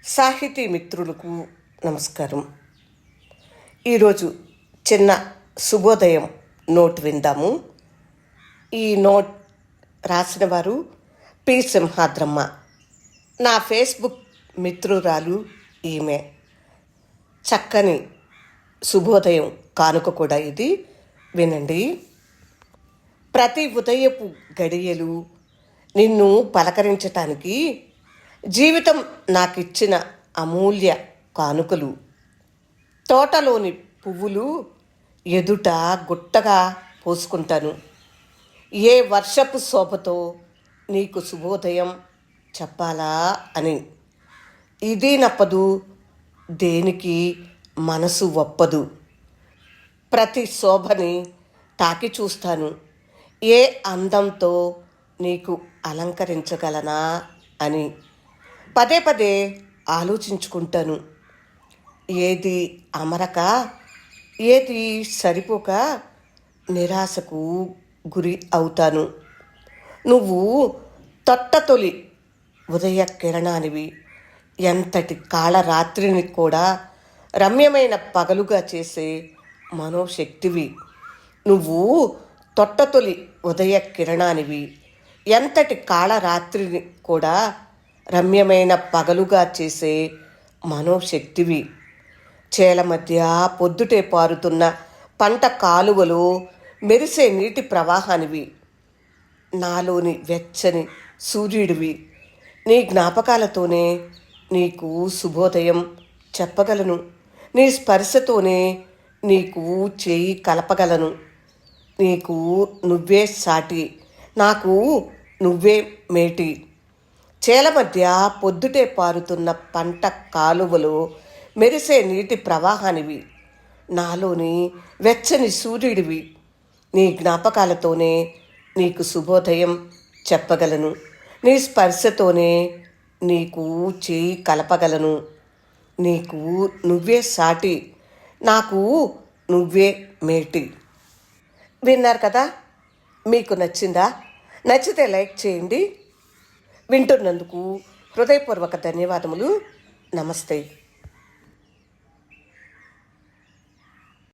సాహితీ మిత్రులకు నమస్కారం. ఈరోజు చిన్న శుభోదయం నోట్ విందాము. ఈ నోట్ రాసిన వారు పి సింహాద్రమ్మ. నా ఫేస్బుక్ మిత్రురాలు ఈమె. చక్కని శుభోదయం కానుక కూడా ఇది, వినండి. ప్రతి ఉదయపు గడియలు నిన్ను పలకరించటానికి జీవితం నాకిచ్చిన అమూల్య కానుకలు. తోటలోని పువ్వులు ఎదుట గుట్టగా పోసుకుంటాను. ఏ వర్షపు శోభతో నీకు శుభోదయం చెప్పాలా అని. ఇది నప్పదు, దేనికి మనసు ఒప్పదు. ప్రతి శోభని తాకి చూస్తాను. ఏ అందంతో నీకు అలంకరించగలనా అని పదే పదే ఆలోచించుకుంటాను. ఏది అమరక, ఏది సరిపోక నిరాశకు గురి అవుతాను. నువ్వు తొట్టతొలి ఉదయ కిరణానివి. ఎంతటి కాళరాత్రిని కూడా రమ్యమైన పగలుగా చేసే మనోశక్తివి. నువ్వు తొట్టతొలి ఉదయ కిరణానివి. ఎంతటి కాళరాత్రిని కూడా రమ్యమైన పగలుగా చేసే మనోశక్తివి. చేల మధ్య పొద్దుటే పారుతున్న పంట కాలువలో మెరిసే నీటి ప్రవాహానివి. నాలోని వెచ్చని సూర్యుడివి. నీ జ్ఞాపకాలతోనే నీకు శుభోదయం చెప్పగలను. నీ స్పర్శతోనే నీకు చేయి కలపగలను. నీకు నువ్వే సాటి, నాకు నువ్వే మేటి. చేల మధ్య పొద్దుటే పారుతున్న పంట కాలువలో మెరిసే నీటి ప్రవాహానివి. నాలోని వెచ్చని సూర్యుడివి. నీ జ్ఞాపకాలతోనే నీకు శుభోదయం చెప్పగలను. నీ స్పర్శతోనే నీకు చేయి కలపగలను. నీకు నువ్వే సాటి, నాకు నువ్వే మేటి. విన్నారు కదా? మీకు నచ్చిందా? నచ్చితే లైక్ చేయండి. వింటున్నందుకు హృదయపూర్వక ధన్యవాదములు. నమస్తే.